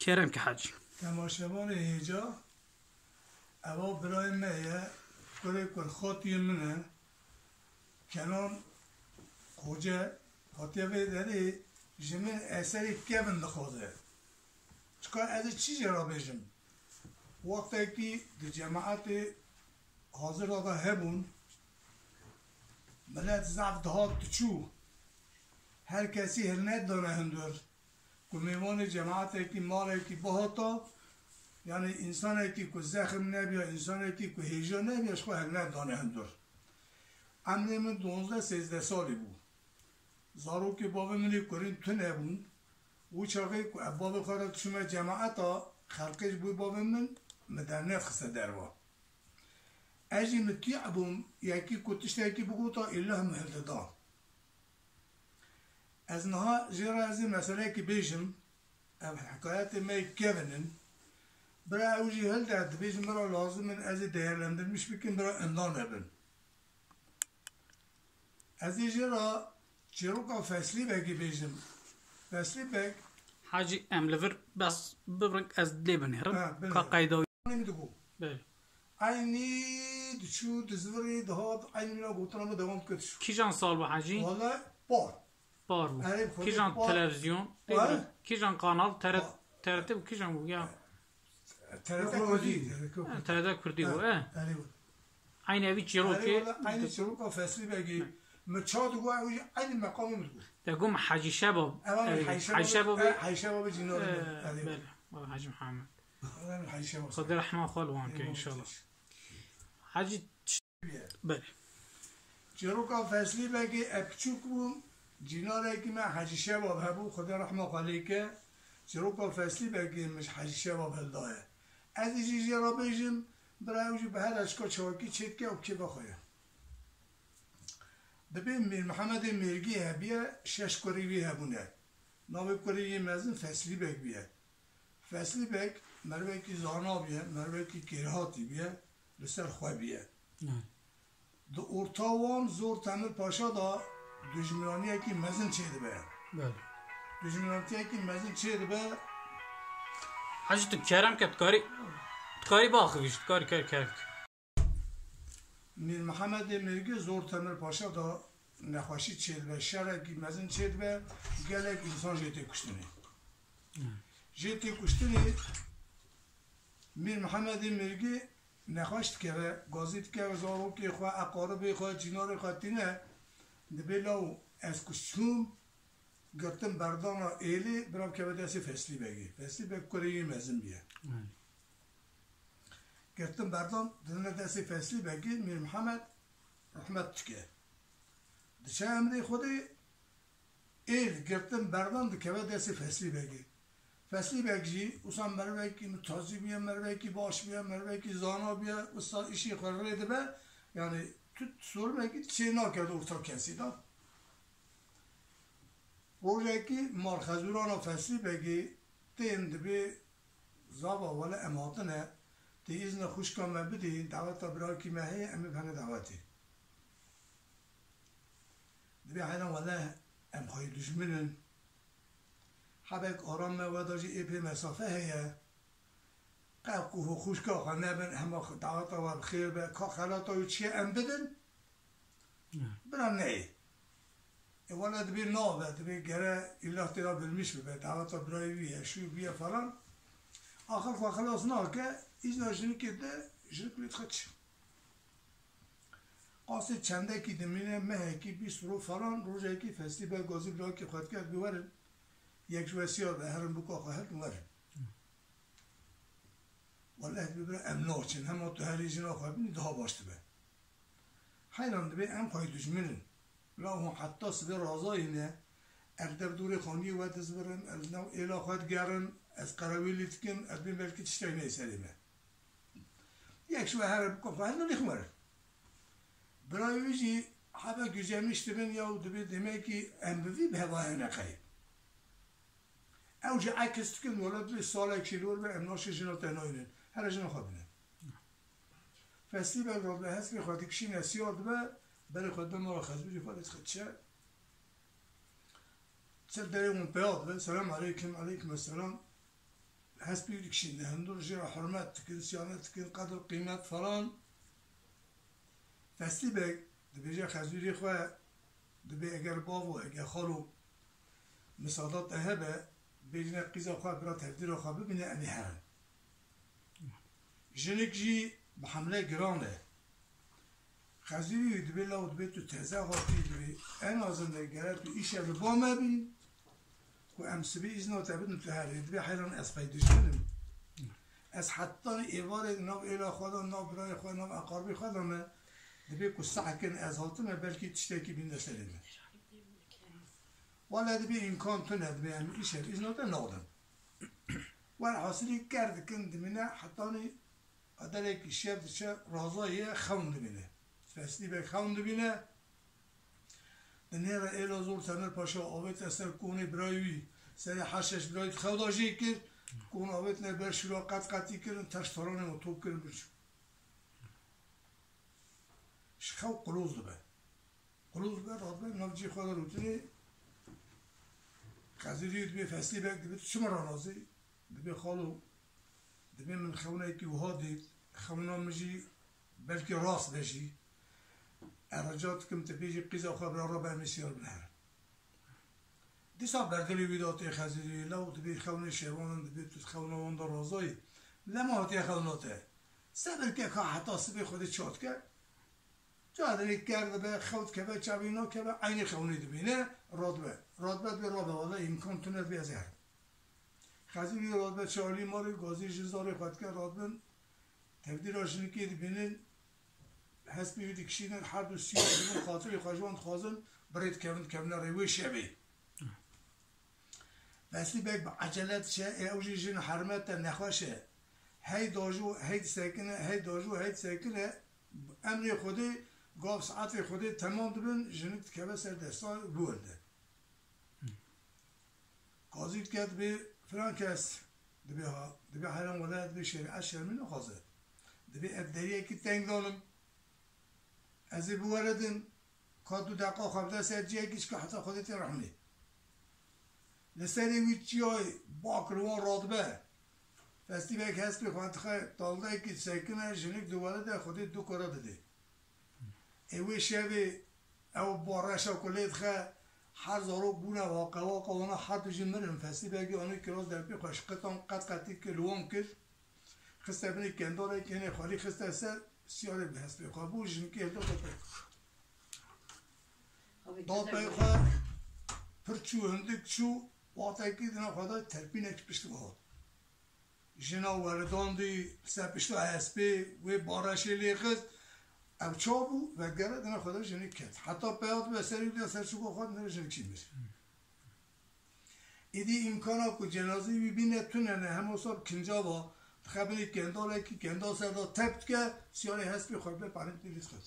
کرم که حاجی تماشاوان هیجا اوا برای میه کل خاطی منه کنان خوجه خاطیه داری جمعه اثری کبن دخوازه چکا از چی جرا بیشم وقتی که دی جماعت حاضر آقا هبون ملت ضعف دهات چو هر کسی هر ندانه هندور که میوان جماعت که مال که باهاتا یعنی انسان که زخم نبیا انسان که هیجا نبیاش خو هر ندانه هندور امنه من 12-13 سالی بود زارو که بابا منی کرین تو نبون او چاقی که بابا خارد شما جماعتا خلقش بود بابا من مدرنت خسته دروا اجی متیع بوم یکی کتشته یکی بگو تا ایله هم هلدان از نها جرا از این مسئله که بیشم ام حکایت می کونن برای اوجی هلده بیشم برای لازم من از دیرلندن میش بکن برای اندان هبن از این جرا چروکا فصلی بگی بیشم فصلی بگ حاجی املور بس ببرک از دی بنهرم که قیداوی نمیدگو بله اینی دچو دزوری دهات اینی مینا گوتنامه دوام کتشو کی جان سال با حاجی والا بار بار بود آره، خودت کی جان بار. تلویزیون آره. کی جان کانال TRT بود کی جان بود یا TRT کردی TRT کردی بود آره بود این اوی چیرو آره که والا اینی چروکا فصلی بگی مچاد گو اوی اینی مقام میدگو دگم حاجی شباب اول حاجی شباب حی شباب جنور بله حاجی محمد حی شباب خدا رحمه خالوان که انشالله حاجی بله چروکا فصلی بگی اپچوک بوم جناره که من حجی شباب هبو خدا رحمه خالی که چروکا فصلی بگی مش حجی شباب هلدایه از ایجی را بیجم برای اوجی به هر اشکا چواکی چید که اوکی بخواه ببین میر محمد میرگی هبیه 6 کوریوی هبونه ناوی کوریوی مزن فصلی بگ بیه فصلی بگ مروی که زانا بیه مروی که کرهاتی بیه لسر خواه بیه دو ارتاوان زور تمر پاشا دا دجمرانی که مزن چیده به بله دجمرانی که مزن چیده به حاجی تو کرم که تکاری باخویش تکاری کرد میر محمد میرگی زور تمر پاشا دا نخواشی چیده به شهر که مزن چیده به گلک انسان جیتی کشتنی جیتی کشتنی میر محمد میرگی نخواشت که گازیت که زارو که خواه اقارب خواه جنار خواه تینه دبیلاو از کشتوم گرتم بردانا ایلی برام که بده اسی فصلی بگی فصلی بگ کریوی مزن بیه گرتم بردان دنه دستی فصلی بگی میر محمد رحمت که دچه امری خودی ایل گرتم بردان ده که بده اسی فصلی بگی فصلی بگی اصلا مروی که متازی بیه مروی که باش بیه مروی که زانا بیه اصلا ایشی خورده ده به یعنی تو سور بگی چه ناکرد ارتا کسی دا روزه که مارخزوران فصلی بگی تیم دبی زابا ولا اماتنه تی ازن خوش کن من بدی دعوت برای که مهی امی پنه دعوتی دبی حینا ولا ام خواهی دشمنن حبک آرام موداجی ایپی مسافه هیه قبقوه خوش که خواه نبن همه دعوت و بخیر به که خلاتا چیه ام بدن برام نهی والا دبی نابه دبی گره ایلا تیرا بلمیش ببه دعوت برای ویه شو بیه فلان آخر خواه خلاص نه که ایز ناشنی که ده جرکلیت خدش قاصد چنده که دمینه مهه که 20 رو فلان روزه که فصلی به گازی برای که خود کرد بورن یک جو سیار به هرم بکا خواهد بورن والله ببره امنا چن همه تو هر ایجنا خواهد بینی ده باشته به حیران دبی ام خواهی دشمنن لا هم حتی سبه رازایی نه اقدر دوری خانی و دزبرن از نو ایلا خواهد گرن از قراویلیت کن از بین بلکی تشتای نیسلیمه یک شو هر بکن خواهد نلیخمره برای ویجی حبا گجه میشتبن یا دبی دمه که امبوی به هوای نقایی اوجه عکست کن ولد لی سال کیلور به امناش جنا تناینن هر جنا خوابینه فصلی بل را به هست که خواهد کشی نسیاد به بله خود به ما را خزبیری فالت خود چه چه داره اون پیاد به سلام علیکم علیکم السلام هست بیود کشید هندور جرا حرمت تکن سیانت تکن قدر قیمت فلان فستی بگ دبیجه خزوری خواه دبی اگر باو اگر خالو مسادات اهبه بیجنه قیزا خواه برا تفدیر خواه ببینه امی هرن جنک جی بحمله گرانه خزوری دبی لاو دبی تو تهزه خواهی دبی این آزنده گره تو ایشه با مبین و امسبی از نوت بدن تو هر دبی حیران از پیداش کنم از حتی ایوار ناب ایلا خدا ناب برای خدا ناب اقاربی خدا ما دبی که سعی کن از هاتمه بلکی تشتکی بینده سلیمه ولی دبی امکان تو ندبی هم ایشه از نوت نادم ولی حاصلی کرد کن دمینه حتی اداره که شیف چه رازایی خون دبینه فصلی به خون دبینه دنیا ایلا زور تنر پاشا آوت اثر کونی برایوی سری حشش برای خوداجی کرد کون آوت نبر شروع قطعی کردن تشترانه و توب کردن برشو شخو قلوز دبه راد به نفجی خود روتنی خزیری دبی فصلی بک دبی شما را نازی دبی خالو دبی من خونه که وها دید خونه مجی بلکه راست بشی ارجات کم تبیجی قیزا خبر را به مسیار بنهر دیسا بردلی ویداتی خزیری لو دبی خونه شیوان دبی تو خونه وان در رازایی لما هاتی خوناته سبر که حتی سبی خودی چات کرد جادنی کرده به خود که به چوینا که به عین خونی دبینه رادبه به رابه والا امکان تونه بی از هر خزیری رادبه چالی ماری گازی جزاری خود که رادبه تبدیل آشنی که دبینه هست بیودی کشیدن هر دو سیاه دبین خاطری خواجوان خوازن برید کمن روی شبی بسلی بک با عجلت شه اوجی جن حرمت نخواشه هی داجو ساکنه امر خودی گاف ساعت خودی تمام دبن جنت که به سر دستا بولده قاضیت کرد به فلان کس دبی حیران ولد به شریعت شرمی نخوازه دبی ابدریه که تنگ دانم ازی بوردن کادو دقا خوابده سر جیه کش که حتی خودتی رحمی لسری ویچی های باکروان رادبه فستی بک هست بخواهد خواهد دالده که سکنه جنک دوباره ده خودی دو کارا داده اوی شبه او بارش و کلیت خواه هر زارو بونه واقع وانا هر دو جن مرم فستی بگی آنه کراز در بی خوش قطعی که لوام کرد خسته بینی کنداره که نه خالی خسته سر سیاره به هست بخواه بو جنکی هلده داد بخواه پرچو هندک چو واقعی که دینا خواهد ترپینه که پشت بخواد جنا وردان دی سپشتو اسپی و بارشی لیخز او چابو و گره دنا خدا جنی کت حتی پیاد به سری دی سرچو بخواد نره جنی چی میشه ایدی امکانا که جنازی ببینه تونه نه همه صاحب کنجا با خبری کنداله که کندا سردا تبت که سیاره هست بی خود به پرند دیلیت خود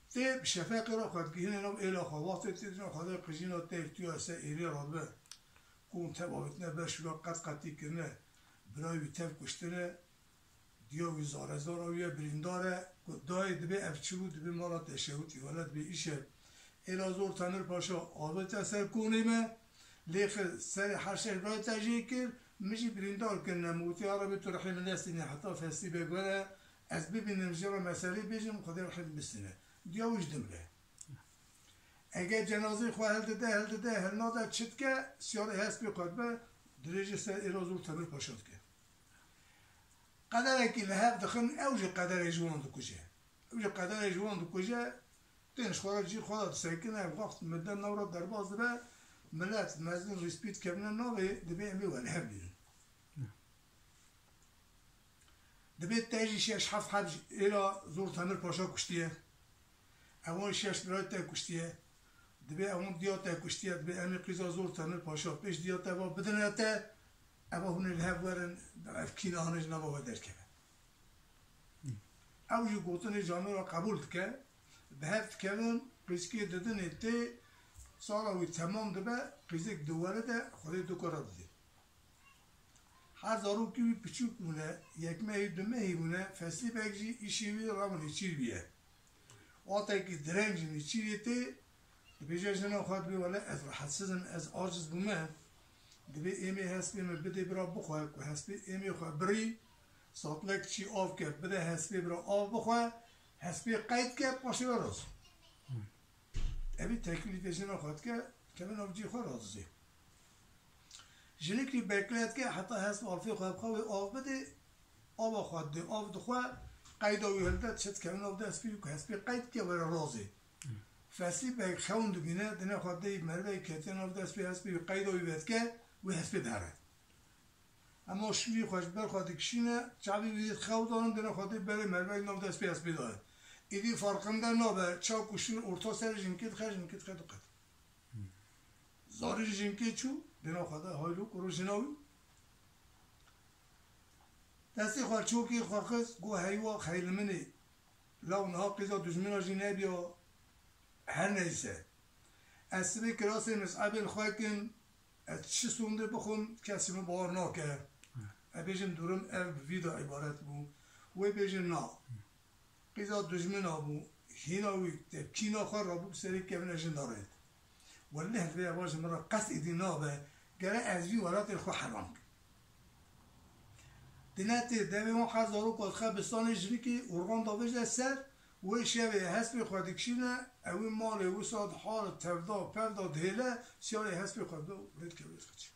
تی شفاق را خود که هنه نام ایلا خواست تیدنا خدا قجینا تیرتیو اسه ایری رادبه کون تباوت نه برشورا قطعی کنه برای تف کشتنه دیو زار آویه برینداره دای دبی افچو دبی مالا تشهوتی ولد بی ایشه ایلا زور تنر پاشا آبت اثر کنیمه لیخ سر هر شهر برای تجیه کر میشی بریندار کنه موتی ها را به تو رحیم نستینه حتی فستی بگوره از ببینم جرا مسئله بیجم خدا رحیم بستینه دیوش دمره اگر جنازه خواه هل دده هل ناده چید که سیاره هست بی قدبه درجه سر ایلا زور تنر پاشاد که قدر که لحب دخن اوج قدر جوان دو کجه اوج قدر جوان دو کجه تنش خورا جیر خورا ساکنه وقت مدن نورا در باز دبه ملت مزدن ریسپیت کبنه نوه دبه امی و لحب دیرن دبه تاجی شش حف حب ایلا زور تمر پاشا کشتیه اون شش برای تا کشتیه دبه اون دیا تا کشتیه دبه امی قیزا زور تمر پاشا پیش دیا تا با بدنه تا اما هون الهاب ورن افکینا هنج نبا و درکه او جو گوتن جامعه را قبول که به هفت کردن قیزکی دادن ایتی سالا وی تمام دبه قیزک دواره ده خودی دو کارا داده هر زارو که وی پچوک مونه یک مهی دو مهی مونه فصلی بگجی ایشی وی رامون چیر بیه واتا که درنج چیر ایتی بیجا جنا خواهد بی ولی از راحت سزن از عاجز بومه دبی ایمی حسبی من بده برا بخواه که حسبی ایمی خواه بری ساتلک چی آف که بده حسبی برا آف بخواه حسبی قید که پاشه راز ابی تکلیفش نخواد که من آف جی خواه رازی جنکی بکلت که حتی حسب آفی خواه بخواه آف بده آب خواد ده آف دخواه قید آوی هلده چت که من آف ده حسبی قید که برا رازی فصلی به خون دگینه دنیا خود دی مرده کتن آف دست به حسبی قید آوی بد که و حسبی داره اما شوی خوش بر خود کشینه چابی وید خود دارم دنیا خود دی بره مرده این آف دست به حسبی داره ایدی فرقم در نابه چا کشین ارتا سر جنکت خیر جنکت خیر دقت زاری جنکت چو دنیا خود هایلو کرو جناوی دستی خواه چوکی خواه خست گو هیوا خیل منی لاو نها قیزا دجمنا جنه بیا هر neyse اسبی کراسی مسعبین خواه کن از چی سونده بخون کسی من بار ناکر بیجن دورم ویدا عبارت بو و بیجن نا قیزا دجمنا بو هیناوی کینا خواه را بو بسری که من اجن دارد ولی هدوی عواج مرا قصد ایدی نابه گره ازوی ولات خواه حرام دینتی دوی ما خزارو کد خواه بستان جری که ارغان دابش ده سر و شبه حسب خود کشینه اوی مال و ساد حال تفدا پفدا دهله سیاره حسب خود برد که برد خدش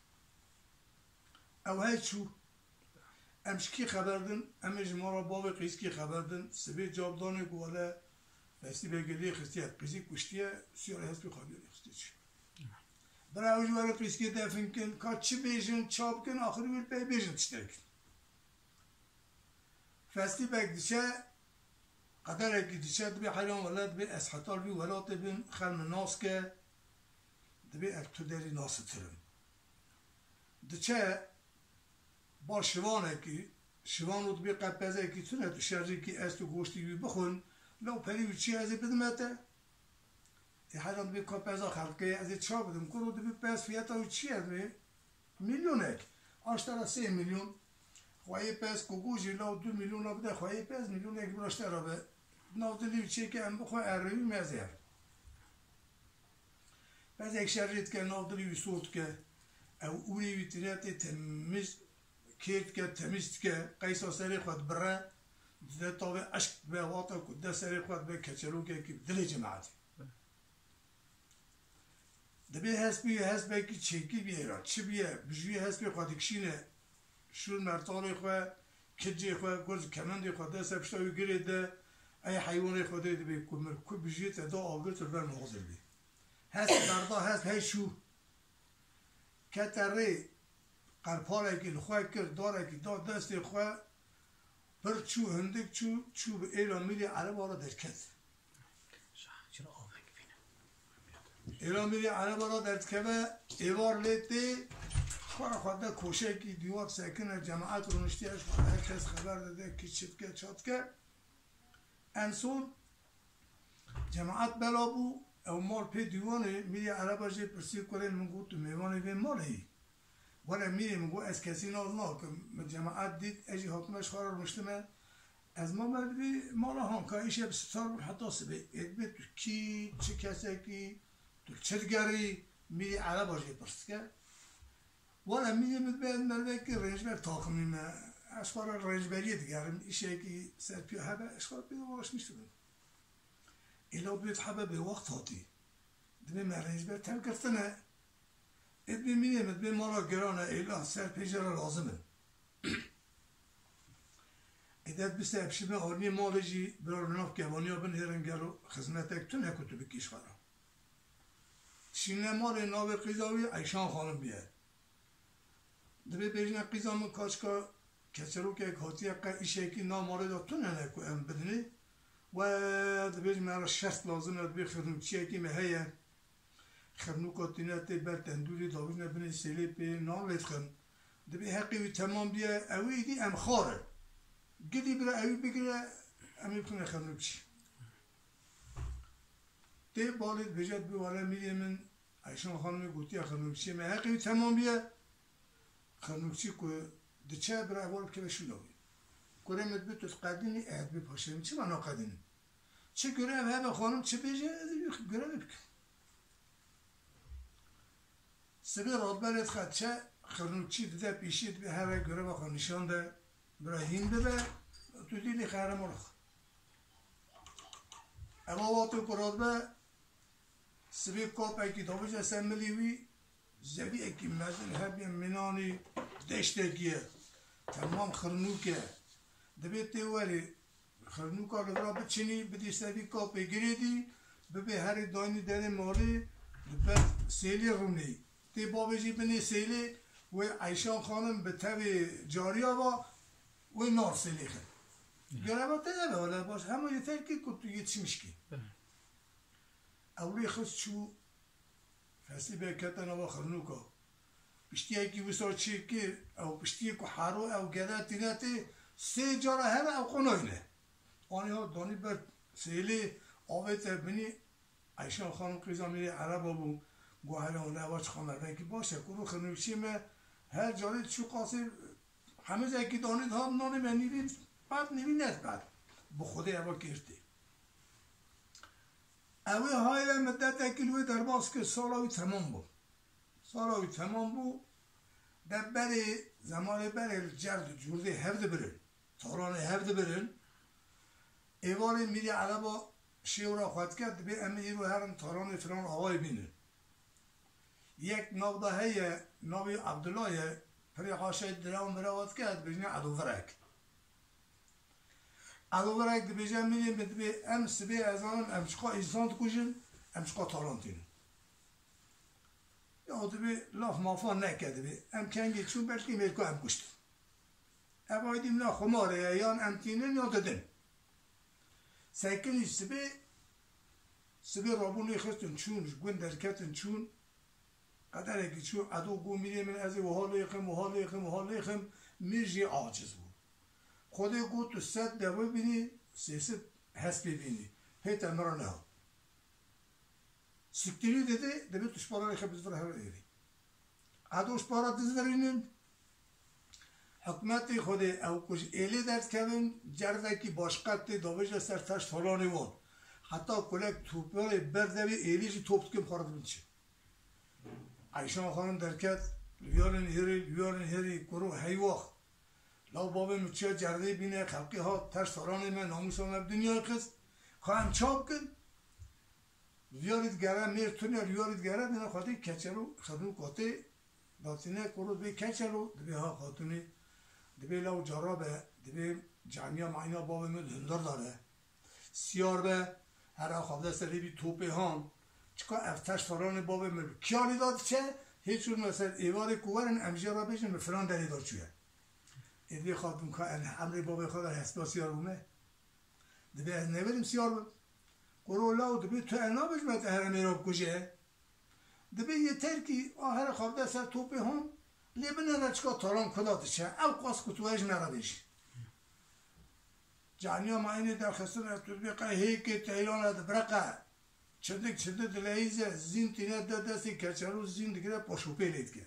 او های چو امشکی خبردن امش ما را باب قیس کی خبردن سبی جاب دانه گواله بستی بگلی خستیت قیسی کشتیه سیاره حسب خود برد خدش برای اوی جوار قیس کی دفن کن که چی بیجن چاب کن آخری بیل بیجن تشتر کن فستی بگدیشه قدر اگه دیشه دبی حیران ولد بی اسحطال بی ولات بین خلم ناس که دبی اکتو داری ناس ترم دیشه با شوانه که شوان رو دبی قبضه که تونه تو شرجی که است و گوشتی بی بخون لو پری بی چی ازی بدمته حیران دبی قبضه خلقه ازی چا بدم کرو دبی پس فیتا و چی از بی میلیونه آشترا 3 میلیون خواهی پس کوگوشی لاو 2 میلیون لا بده خواهی پس میلیون یک براشته را به ناودلی چی که ام بخواه اروی مزیر بعد یک شرید که ناودلی سورت که او اولی ویتریت تمیز کرد که تمیز که قیسا سری خود بره ده طاوه عشق به واتا که ده سری خود به کچلو که دلی جماعتی دبی حسبی که چیکی بیره چی بیه بجوی حسبی خود کشینه شون مرتان خواه کجی خواه گرز کمندی خواه ده سبشتاوی گرید ده ای حیوان خودی ده بی کمر که بجیت دا آگر تر بر مغزر بی هست بردا هست هی شو کتره قرپاره که خواه کرد داره که دا دست خواه پر چو هندک چو به ایران میلی عرب آرا درکت چرا آونگ بینه ایران میلی عرب آرا درکت ایوار لیتی خواهده کوشه که دیوار سکنه جماعت رو نشتیش هر کس خبر داده که چتکه چاتکه انسون جماعت بلا بو او مال پی دیوانه میری عربا جه پرسی کنه منگو تو میوانه بین مالی ولی میری منگو از کسی ناز نا که جماعت دید اجی حکمش خواه رو مشتمه از ما بردی مالا هانکا ایشه بستار حتی سبه ادبه تو کی چه کسی کی تو چرگری میری عربا جه پرسی که ولی میگه باید مرده که رنجبر تاخمیم اشخار رنجبریه دیگرم ایشه که سرپیه هبه اشخار پیدا باش میشه بود ایلا باید حبه به وقت هاتی دبی من رنجبر تل کرتنه ادبی میگه به مالا گرانه ایلا سرپیجه را لازمه ایداد بسته ابشیبه آرمی مالجی برای ناف گوانی ها بن هرنگرو خزمتک تو نکتو بکیش خورم شینه مال ناو قیزاوی ایشان خانم بیاد دبی بیجنه قیزام کاشکا کچرو که کاتی اقا ایشه که ناماره دا تو ننکو ام بدنی و دبیج مرا شرط لازم دبی خدمو چیه که مهیه خدمو کاتینت بر تندوری داویج نبینی سیلی پی نام لید خم دبی حقی وی تمام بیه اوی دی ام خاره گلی برا اوی بگیره امی کنه خدمو چی دی بالید بجد بی والا میگه من ایشان خانمی گوتی خدمو چیه مه حقی وی تمام بیه خانوچی که دچه برای اول که بشون داوی گره مدبی تو قدینی اهد بی پاشیم چه مانا قدینی چه گره همه خانم چه بیجه گره بکن سبی راد برد خد چه خرنوچی ده پیشید به هر گره بخوا نشان ده براهیم ده تو دیدی خیره مرخ اما وقتی کرد به سبی کاپ اکی دابش اسملیوی زبی اکی مزل هبی منانی دشتگیه تمام خرنوکه دبیت تیوری خرنوکا لبرا بچینی بدی سبی کاپ گریدی ببی هر دانی داره مالی بعد سیلی رونی تی بابجی بنی سیلی و عیشان خانم به تبی جاریا و نار سیلی خد گربا تنه ولی باش همه یه ترکی که تو یتشیمش کی اولی خود چو فسی به کتن و خرنوکا پشتی اکی وسار چی که او پشتی که حارو او گده تیناتی سه جاره همه او قناینه آنی ها دانی بر سیلی آویت بینی عیشان خانم قیزا میری عرب بو گوهره و نواج خانه بکی باشه کرو خرنوچی من هر جاری چو قاسی همه زکی دانید ها نانی من نیرید بعد نمی‌نست بعد با خود اول کرده. اوی های مدت کلوی درباس که سالاوی تمام بود. سالاوی تمام بود. در بری زمان بری جرد جورده هفته برن. تاران هفته برن. ایواری میری عربا شیورا خواهد کرد به امی رو هرم تاران فران آقای بینن. یک نابدهی نابی عبدالله پری خواشه درام براوات کرد بجنه عدو فرک. علاوه بر بیجام می‌دیم به ام سبی از آن ام شقا انسان تکوشن ام شقا تارانتین. یا دبی لاف مافان نکرده بی ام کنگی چون بلکی میرکو ام کشت. ابایدیم لا خماره یان ام تینن یا دادن. سکینی سبی رابونی خستن چون گون درکتن چون قدره کی چون عدو گو می‌دیم من از وحالیخم میجی عاجز بود. خودی گو تو ست دوی بینی سیست هست ببینی پیت امرا نه سکتیری دیده دبی توش پارا ریخه بزفر هر ایری عدوش پارا دزورینن حکمتی خودی او کش ایلی درد کبین جرده کی باشقت داویج سر تشت فلانی وان حتی کلک توپای بردوی ایلیشی توپت کم خارد بینچه عیشان خانم درکت لیارن هری کرو هیواخ لا بابا مچه جرده بینه خلقی ها ترس سارانه من ناموسان اب دنیای قصد خواهم چاپ کن ریارید گره میرتونی ریارید گره دینا خواهی کچه رو خدمو کاته داتینه کرو بی کچه رو دبی ها خاتونی دبی لاو جرابه دبی جمعیه معینا بابا من هندار داره سیار به هر خوابده سری بی توپی هان چکا افتش سارانه بابا من کیانی داد چه هیچون مثل ایوار کوارن امجیه را بیشن به فلان دری دار چوه ایدی خواهدم که امری بابای خود هستا سیار بومه دبی از نبریم سیار بود قرو لاو دبی تو انا بجمت هرمی را بکشه دبی یه ترکی آهر خوابده سر توپی هم لیبنه رچکا تاران کلاتشه او قاس کتوهش مرا بیش جانیا معینی در خستن ارتود بی قیهی که تهیلان اد برقه چندک دلیزه زین تینه دستی کچرو زین دیگه پاشوپی لید که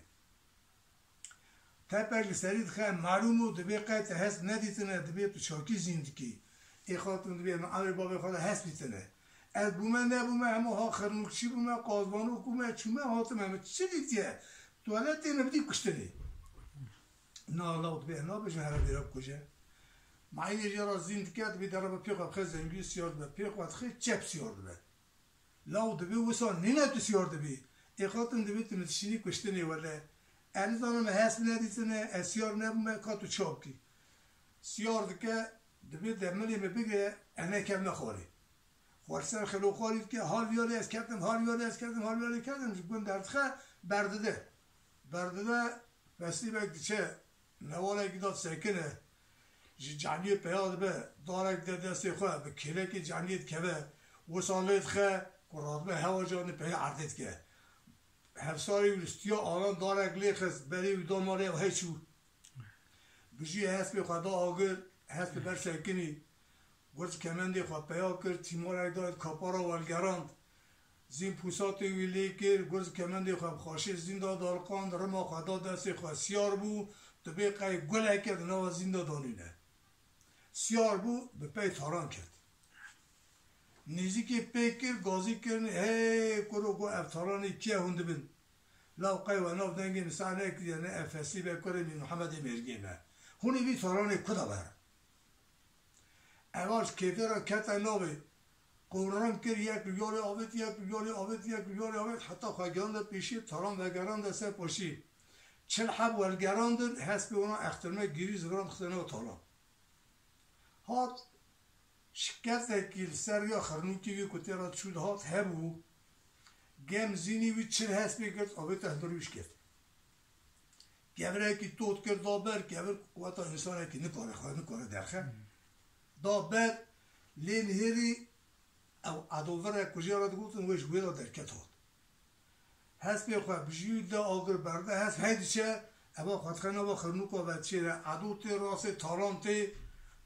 تپرلی سرید خیلی معلومه دبی قیت هست ندیتنه دبی تو چاکی زندگی ای خاطر دبی امر بابای خدا هست بیتنه از بومه نبومه همه ها خرنوکچی بومه قازبانو کومه چومه هاتم همه چی دیتیه توالت اینه بدی کشتنی نه لاود به نه بجن هر بیراب کجه معینه جرا زندگی دبی در با پیق خیلی زنگی سیار به پیق وقت خیلی چپ سیار به لاود دبی وسان نینه تو سیار دبی ای خاطر دبی تو نتشینی کشتنی ولی این دانم هست ندیتنه سیار نبومه کاتو چاپ کی سیار دکه دبی دملی بگه انه کم نخوری خورسر خلو خورید که حال بیاری از کردم جبون دردخه بردده بستی بگی چه نواله اگه داد سکنه جانیه پیاد به دارک ده دستی خواه به کله که جانیت که به وصالت خواه قرآن به هوا جانی پی عردت که هفساری ورستیا آران دارک لیخست بری و داماره و هیچو بجی هست به خدا آگر هست به بر سکنی گرز کمندی خواه پیا کرد تیمار داد کپارا والگراند زین پوساتی ویلی کرد گرز کمندی خواه خاشی زین داد دالقاند رما خدا دستی خواه سیار بو دبی قای گل کرد نوا زین دانینه سیار بو به پی تاران کرد نیزی که پی کرد گازی کرد هی کرو گو افتارانی کیه هنده بین لو قی و نو دنگی نسانه که نه افسی به کره می محمد مرگی نه هونی بی تارانه کدا بر اواش کیفی را کتا نوی قرآن کر یک یوری آبت حتی خواهگران در پیشی تاران وگران در سر پوشی چل حب ولگران در حسب اونا اخترمه گیری زگران اخترمه و تاران هات شکست اکیل سر یا خرنوکی وی کتی را شد هات هبو گم زینی وی چل حسب کرد آبت احضاریش کرد گبره که توت کرد دابر گبر قوتا انسانه که نکاره خواه نکاره درخه دابر لین هری او عدووره کجا را دگوتن ویش ویلا درکت هات هست بیا خواه بجیو دا آگر برده هست هیدی چه اما خودخانه با خرنوکا و چه را عدو تی راس تاران تی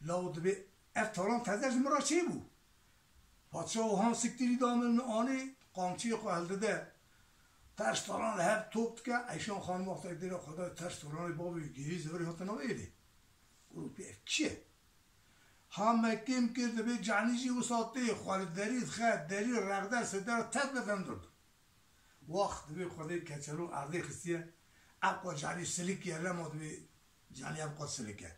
لاود بی اف تاران تزرش مرا چه بو پادشاه و هم سکتیری دامن آنی قامچی خواه هلده ترش تاران هر توبت که ایشان خانم وقت دیر خدا ترش تاران بابی گیری زوری هات نویدی گروه بی اف چیه همه کم کرده به جعنیجی و ساته خوالد درید خد دری رغدر سدر تد بدن درد وقت به خدای کچلو عرضه خستیه ابقا جعنی سلیکی علم به جعنی ابقا سلیکه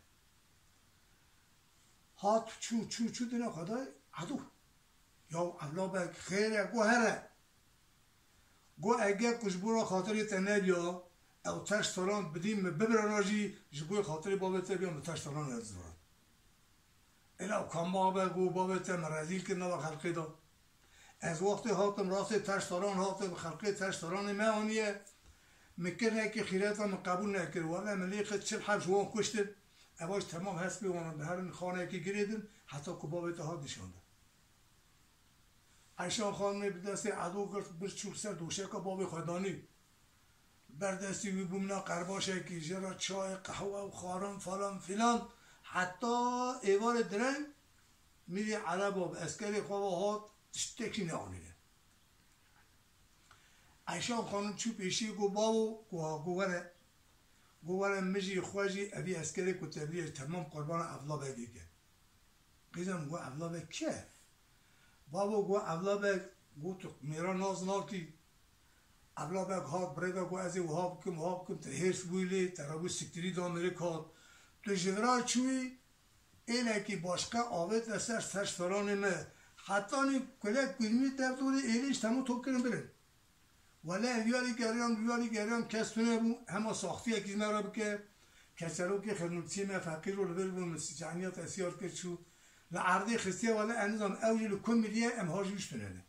هات چو دینا خدای عدو یا اولا به خیره گو هره گو اگه کشبورا خاطری تنه بیا او تش تاران بدیم ببرن راجی جبوی خاطری بابته بیام تش تاران ارزورن اینا کام بابه بابته مرزیل که نوا خلقی دا از وقتی هاتم راست تش تاران هاتم خلقی تش تاران میانیه میکنه که خیراتم قبول نکر ولی ملیخ چل حب جوان کشتن اواش تمام هست بیوانم به هر خانه که گریدن حتی که بابته ها نشانده ایشان خانمه به دست عدو کرد برچوک سر دوشه که بابی خودانی بردستی وی بومنا قرباشه که جرا چای قهوه و خارم فلان فلان حتی ایوار درنگ میری عرب و اسکری خواه هات تشتکی نانیده ایشان خانم چو پیشی گو باو گواره مجی خواجی ابی اسکری کتبریه تمام قربان اولا بگی که قیدم گو اولا بگ که بابا گو اولا بگ گو تو میرا ناز ناکی اولا بگ هات برده گو ازی وحاب کم تهیرس بویلی ترابو سکتری دامره کات تو جنرال چوی اینه که باشقه آوید اثر سرش فرانه نه حتی نی کلک گلمی تبدولی ایلیش تمو توب کنم برن ولی ویالی گریان کسونه بو همه ساختی اکیز مرا بکه کسرو که خرنوکسی من فقیر رو لبر بو مسیجانیات اسیار کرد شو لعرضی خستیه ولی انظام اولی لکن میلیه امهاجوش تنه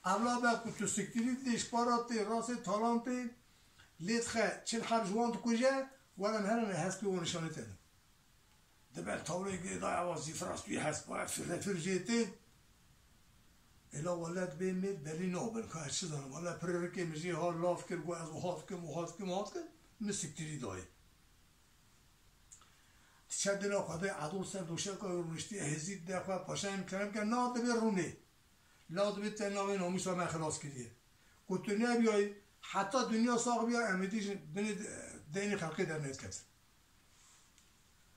اولا با کتو سکتیری دیش باراتی راست تالانتی لیتخه چل حب جوان تو کجه ولم هرن هست و نشانه تدم دبل طوره قيدا عوازي فراسوي حسب فرجيتي الا ولد بيمد بلي نوبل كاش شدن ولا بريركي مجي هار لاف كر و از وهات كم مسكتري داي تشدنا خدای عدو سر دوشه که رونشتی هزید دخواه پاشا میکنم که نا دبی رونه لا دبی تناوی نامیش و من خلاص کردیه کتونی بیای حتی دنیا ساق بیا امیدیش دینی خلقی در نید کتر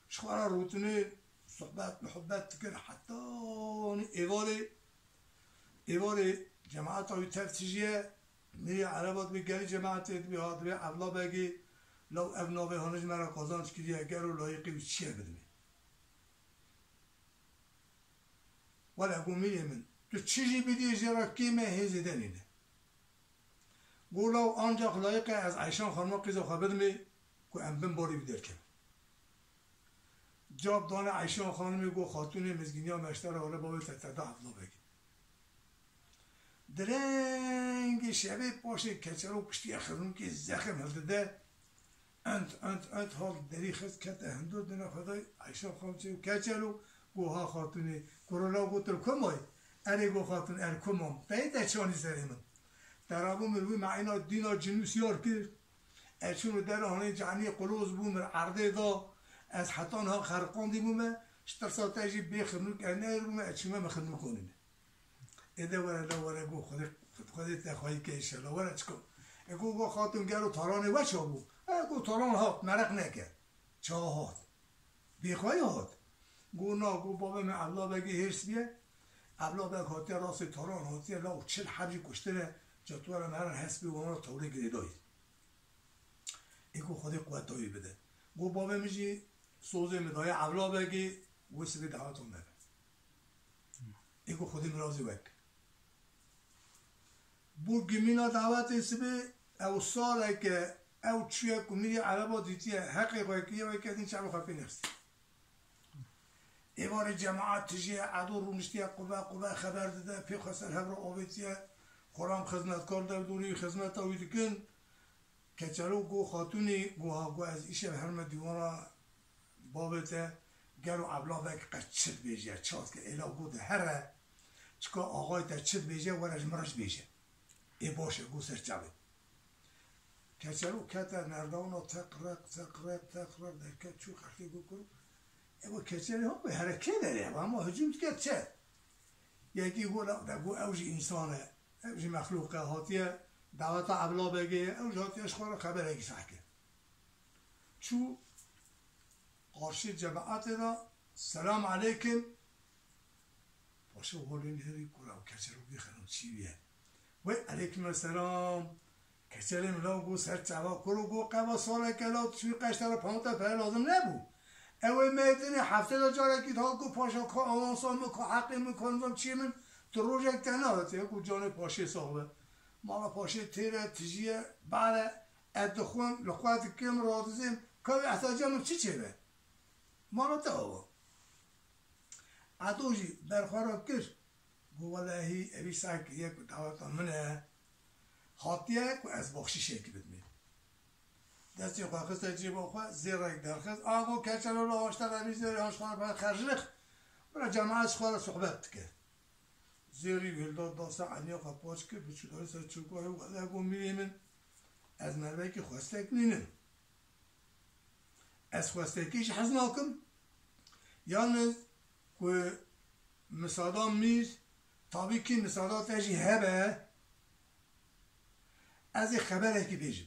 شخوارا روتونی صحبت محبت تکر حتی ایوال جماعت های تفتیجیه میری عربات بگری جماعت بیاد بی اولا بگی لو ابنابه هانج مرا قازانش کردی اگر و لایقی و چیه بدمی ولی اگو میگه من تو چیزی بدی جرا کیمه هیزی دنینه گولو آنجا لایقه از عیشان خانما قیزا خواه بدمی که امبن باری بیدر کم جاب دانه عیشان خانمی گو خاتون مزگینی ها مشتر حالا بابی تتدا اولا بگی درنگ شبه پاشه کچر و پشتی اخرون که زخم هلده انت حال دری خست کت هندو دنا خدای عیشان خانم چه کچر و گوها خاتونی کرولا گوتر کمای اری گو خاتون ار کمام تایده چانی سری من در آبو مروی معینا دینا جنوس یار کرد ارچون در آنه جانی قلوز بومر عرده دا از حتان ها خرقاندی بومه شتر ساتجی بی خرنوک ارنه بومه ارچومه مخرنوک کنینه ایده وره گو خودی تخواهی که ایشالا وره چکم گو خاتون گرو تارانه وچه بو گو تاران هات مرق نکه چه هات بیخواهی هات گو نا گو بابا من اولا بگی هرس بیه اولا بگ هاتی راست تاران هاتی لاو چل حبی کشتره جتوار هر حسبی و اون توری گریدایی ایکو خودی قوت دایی بده گو بابه میجی سوزه میدای اولا بگی و سبی دعوتون بده ایکو خودی مرازی وک بو گمینا دعوت سبی او ساله که او چیه کمیری عربا دیتیه حقی قویکیه و که این شعب خفی نفسی ایوار جماعت تجیه عدو رو نشتیه قوه خبر داده پی خسر هبر آویتیه خورام خدمتکار در دوری خدمت آویدی کن کچلو گو خاتونی گو از ایشه هرم دیوانا بابته گرو ابلا بک قد چد بیجه چاد که ایلا گو ده هره چکا آقای تا چد بیجه ورش مرش بیجه ای باشه گو سر چاوی کچلو کتا نردانا تقرب در کت چو خرکی گو کرو ایو کچلی هم به حرکه داره اما هجوم کرد چه یکی گو اوجی انسانه اوجی مخلوقه هاتیه دعوت ابلا بگه اوجی هاتیه اشخوار خبر اگه سحکه چو قارشی جماعت دا سلام علیکم باشه ولین هری کلا و کچلو بیخنم چی بیه وی علیکم السلام کچلی ملا گو سر چوا کرو گو قبا ساله کلا توی قشتر و پامتا پر لازم نبود اوه میدونی هفته دا جاره که تا گو پاشا که آنسان میکن حقی میکنم چی من تو روز یک تنها گو جان پاشه صاحبه مالا پاشه تیره تجیه بعد ادخون لخوات کم رادزیم که احتاجم چی چه مالا تا عدوجی برخورا کش گو والهی اوی ساک یک دعوتا منه خاطیه که از بخشیشه که بدمید دستی خواه خسته جیبا خواه زیر یک درخست آگو کچلو لاشتر روی زیر هاش خواه باید خرجلخ برای جماعت خواه صحبت کرد زیری ویلداد داسته عنیا خواه پاچ کرد بچودای سر چوکای و قده گو میریمن از مروی که خواسته کنینم از خواسته کش حزناکم یعنی که مسادا میر تابی که مسادا تجی هبه از خبره که بیجم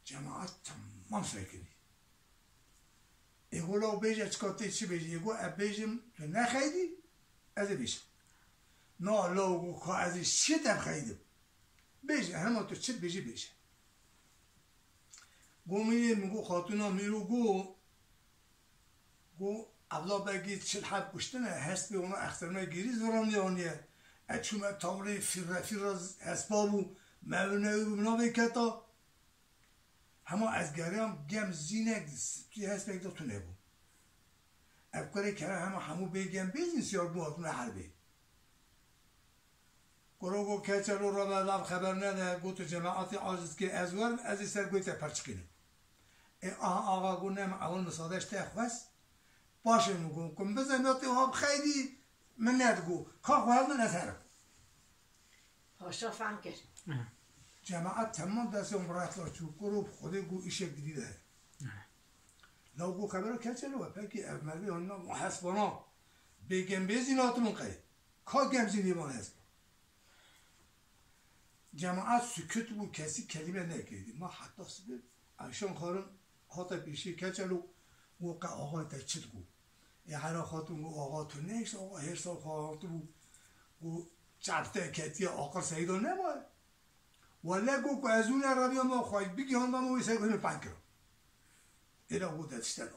جماعت تمام سرکنی ایگو لو بیجه چکاته چی بیجه ایگو اب بیجم تو نخیدی از بیجم نا لو گو که از شیط اب خیدم بیجه همه تو چی بیجه بیجه گو میگو خاتونا میرو گو اولا بگی چل حب کشتنه هست به اونا اخترمه گیری زورم نیانیه اچومه تاوری فیراز هسبابو مولنه رو بنا بیکتا همه از گریم گم زینه توی هست بگتا تو نبو افکاری که همه بگم بیزین سیار بواتون حربی گروگو کچلو را مدام خبر نده گو تو جماعت عاجز که از ورم از این سر گویت پرچکینه آقا گو نم اول مسادش تخوست باشه میگم کن بزنیاتی ها خیلی من ندگو که خواهد من از هرم پاشا فهم کرد جماعت تمام دست امرات لا چو گروه خودی گو ایشه گدیده لو گو خبرو کچلو پکی افمردی هننا محسبانا بگم بیزیناتمون قید که گمزینی بان هست جماعت سکوت بو کسی کلمه نکردی ما حتی سبب عشان خارم حتی پیشی کچلو گو آقای تا چید گو یه هر خاتون گو آقا تو نیست آقا هر سال خواهد گو چرته کتی آقا سیدو نمای ولی گو که از اون عربی ما خواهد بگی هم ما ویسه کنیم پنکرم اینا گو دستشتن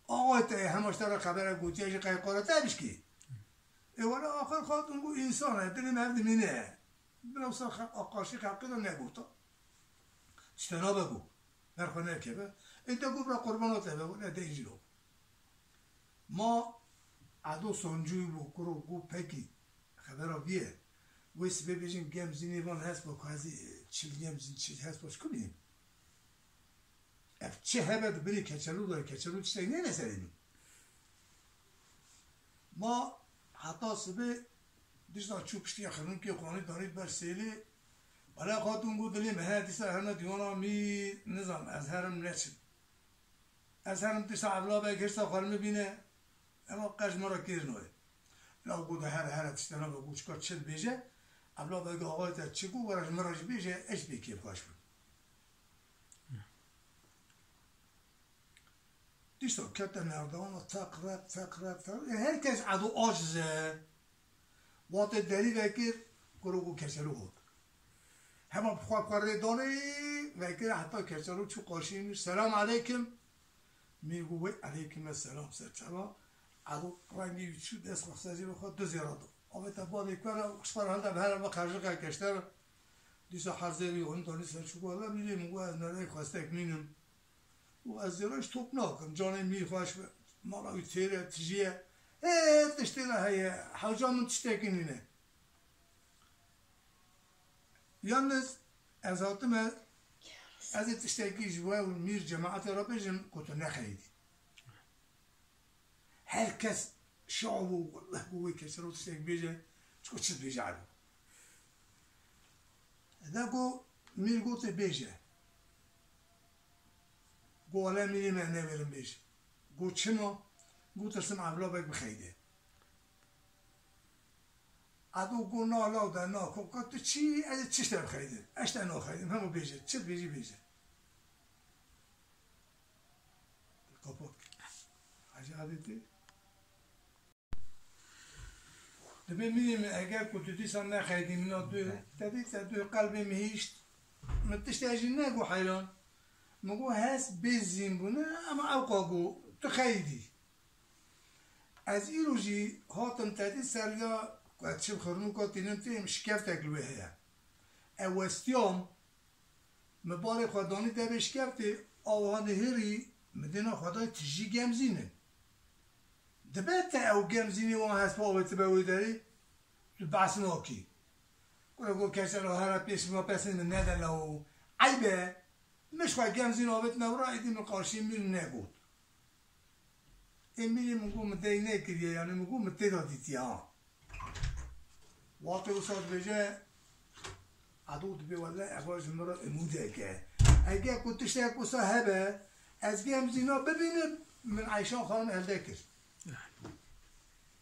آقا تا هماش تا خبر گوتیش قیقاره تبش کی ولی آخر خاتون گو انسانه دلی مرد مینه بنابسا آقاشی خلقی رو نگوتا چتنا بگو برخونه که به ایتا گو برا قربانات بگو نه اینجی رو ما عدو سنجوی بو کرو گو پکی خبر بیه ویس ببیجیم گمزینی وان هست با که ازی چیل گمزین چیز هست باش کنیم اف چه هبت بری کچلو داره کچلو چیزی نه نسرینیم ما حتی سبه دیشتا چوبشتی خانم که قوانی دارید بر سیلی ولی خاتون گو دلیم دیستا هرنا دیوانا می نظام از هرم نچن از هرم دیستا عبلا بگرستا خارم بینه اما قش مرا کیر نوه لو گو ده هر تشتنا بگو چکار چل بیجه عبلا بگو آقای تا چگو ورش مراش بیجه اش بیکی باش بود دیشتا کتا نردان تقرب هر کس عدو آجزه وقت دری وکر گروه کچلو بود همه بخواه کرده دانه وکر حتی کچلو چو قاشی میش سلام علیکم میگوی علیکم السلام سرچما عدو رنگی چو دست مخصوصی بخواد دو زیراده آبه تباد اکبر اکسپر هنده به هر خرجه کشتر دیسا حرزیری اون دانی سرچو بالا میگه میگو از نره خواسته اکنینم و از زیراش توپ ناکم جانه میخواش مالاوی تیره تجیه تشتینا هی حوجا من تشتاكينينه يالنز از هاتمه از تشتاكي جوا والمير جماعة رابجم كنت نخيدي هر كس شعبه والله قوي كسرو تشتاك بيجا شكو تشد بيجا عدو هذا قو مير قوتي بيجا قو ولا ميري معنى برم بيجا قو تشمو قو ترسم عبلابك بخيده عدو گو نالا و در ناکو تو چی؟ از چیش در خریدیم؟ اش در ناخریدیم همو بیجه چت بیجی بیجه کپاک حاجه عدیدی؟ دبی میدیم اگر کتوتی سان نخریدیم اینا دو قلبی مهیشت متشت اجی نگو حیران مگو هست بزیم بونه اما اوقا گو تو خریدی از این روزی هاتم تدی سریا واتشيب خرنوكا تنمتي مشكفتك الوهية اوستيوم مبارك خداني دابي شكفتي او هنهري مدينة خداني تجي جامزينة دبات او جامزيني وان هسبا بتباوي داري بعثناكي كل كسر هرا بيش ما بسن من نادى لو عيبه مش خا جامزينة بتنا ورايدي من قاشين من ناقود امي منقوم مدينة كده يعني منقوم متدادي تيها واقع وصاد بجا عدود بي ولا اخراج المرة المودة كه اگه كنت شاك وصاحبه از جام زينا ببينه من عيشان خانم هلدكر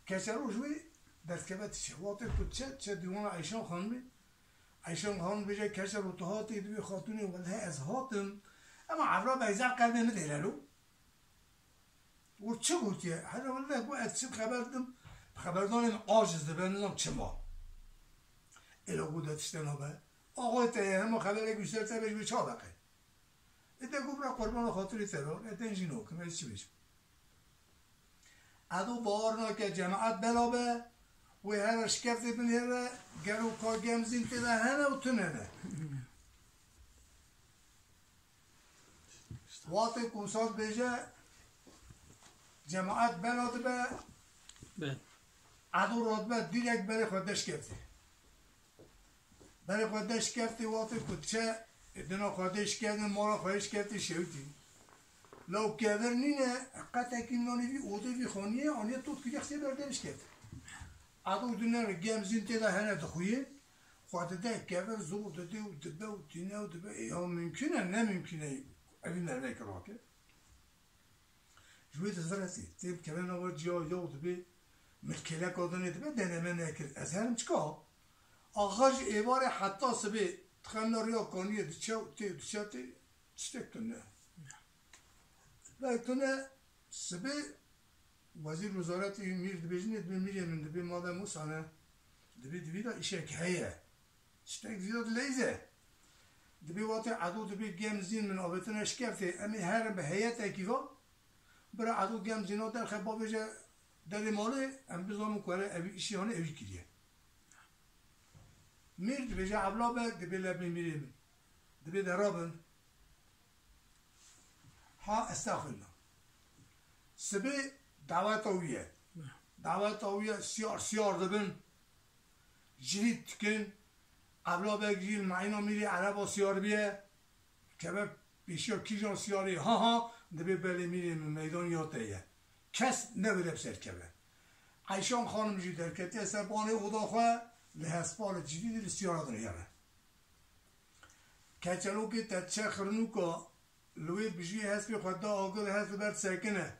كسرو شوي دست كبت شواطر كنت شد ديوان عيشان خانمي عيشان خانم بجا كسر وطهاتي دوي خاتوني ولا از هاتم اما عبرا بيزع قلبي مدهلالو وچه قلتيه هذا والله بو اتشب خبردانم عاجز دبنم چما الى بودت اشتنابه آقای تهیه همه خبره گوشتر تبش به چا بقه ایده گفت را قربان خاطری ترار ایده اینجی نوکم ایده چی بشم ادو بارنا که جماعت بلابه و هر شکفت بنیره گرو کار گمزین تیده هنه و تنه واقع کنسات بیجه جماعت بلاده به ادو رادبه دیرک بره خودش کفته برای خودش کفتی وقتی کچه ادنا خودش کردن مارا خواهش کفتی شویدی لو کبر نینه قطعه که نانی بی اوده بی خانیه آنیه توت که یخصی بردنش کرد ادو دونه رو گمزین تیده هنه دخویه خواهده ده کبر زور داده و دبه و تینه و دبه یا ممکنه نممکنه اوی نرده که راکه جوی دزرسی تیب کبر نوار جا یا دبه ملکلک آدانه دبه دنمه نکرد از هرم چکا آغاج ایوار حتی سبی تخنه ریا کانیه دچه تی چتکنه لکنه سبی وزیر وزارت میر دبیجنه دبی میره من دبی ماده موسانه دبی دا ایشه که هیه چتک زیاد لیزه دبی واتی عدو دبی گمزین من آبتنش کرده امی هر به هیت اکیوا برای عدو گمزینا در خبا بجه در ماله ام بزامو کاره اوی ایشی هانه اوی کریه میر دبیجه عبلابه دبی لبی میریم دبی درابن ها استغفرنا سبی دعوت اویه دعوت اویه سیار دبن جرید تکن عبلابه گیل معینا میری عربا سیار بیه که به پیشی ها کیجان سیاری ها دبی بلی میریم میدان یاتیه کس نبیده بسر که به عیشان خانم جی درکتی اصلا بانه خدا خواه لحسپال جدید سیارات نیاره کچلو که تچه خرنو که لوی بجی هست به خدا آگل هست برد سکنه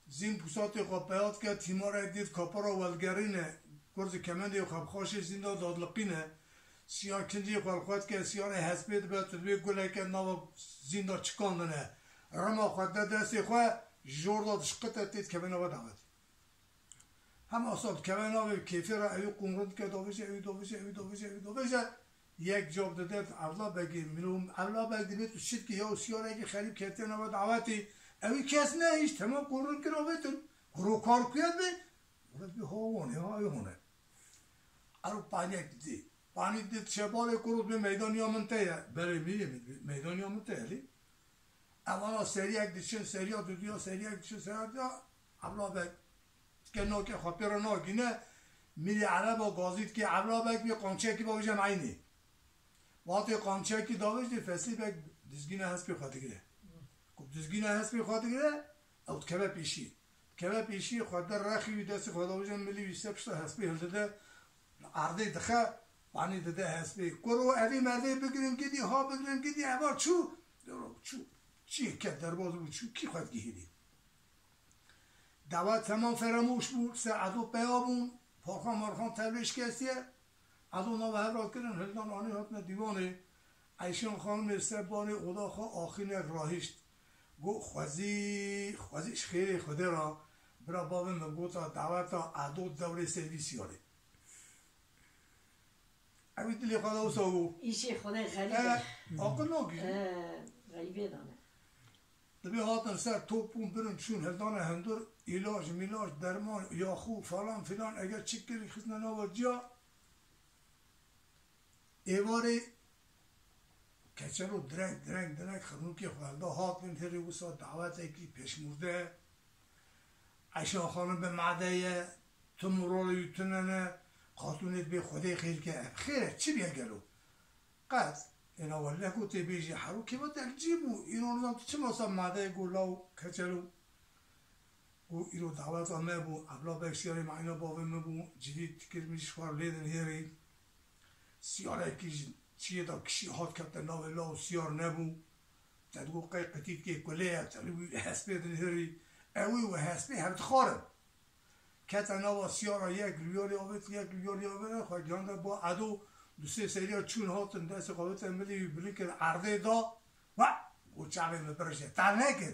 زین پوسات خواب بیاد که تیمار دید کپارا ولگرینه گرز کمنده خواب خوش زینده دادلقینه سیار کنجی خواب خواهد که سیار هست بید باید تدوی گله که نو زینده چکاندنه رما خود دستی خواه جور داد شقت دید که بنا دعوت هم اصاب کمان آوی کیفی را اوی قنرد که دویشه یک جاب داده اولا بگی ملوم اولا بگی بیتو شد که یا سیاره که خریب کتی نوا دعوتی اوی کس نه ایش تمام قنرد که را بیتون رو کار کید بی ولد بی هاونه هونه ارو پانی دید شبال کرود به میدان یامنته برای میدان یامنته لی اولا سری یک دیشن سری ها دودیا سری یک دیشن سری ها اولا بگ که نوکه خواهی را ناکی نه میری عرب و گازید که اولا بگ بی قانچه که باویجم عینی وقتی قانچه که داویج دی فصلی بگ دزگینه هست بی خواهد گره کب دزگینه هست بی خواهد گره او کبه پیشی خواهد در رخی وی دستی خواهد آویجم ملی وی سپشتا هست بی هلده عرضه دخه پانی داده هست بی کرو اوی مرده بگیریم گیدی ها بگیریم گیدی اوار چو چی که در باز بود چو کی خواهد گیهیدی دعوت تمام فراموش بود سه عدو پیابون پارخان مارخان تبلیش کسیه عدو نو هفراد کردن هلدان آنی هاتن دیوانه ایشان خانم سه بانی اودا خواه آخین راهیشت گو خوزیش خیلی خوده را برا بابن بگو تا دعوت تا عدو دوره سرویسی هاله اوی دلی خدا و ساگو ایشی خدا غریبه آقا ناگی غریبه دانه دبی هاتن سر توپون برن چون هلدان هندور علاج میلاج درمان یا خوب فلان فلان اگر چکری خزنه نواد جا ایواری کچرو درنگ خرنوکی خالده هاتن هری وسا دعوت اکی پیش مرده عشا خانم به معده تو مرال یوتننه خاتونت به خودی خیر که خیره چی بیا گلو قد اینا ولی نکو تی بیجی حرو که با در جیبو اینا نظام تو چه ماسا معده گولاو کچرو و ایرو دعوت آمه بو ابلا بکسیاری معینا باوه مبو جدید تکر میش خوار لیدن هیری سیاره اکی چیه دا کشی هات کبتا ناوه لاو سیار نبو تدگو قی قتید که کلیه تلوی حسبه دن هیری اوی و حسبه هبت خارم کتا ناوه سیاره یک لیاری آوید خواه گرانده با عدو دو سه سریع چون هاتن دست قابط املی بلی که عرضه دا و گو چعبه مبرشه تر نکر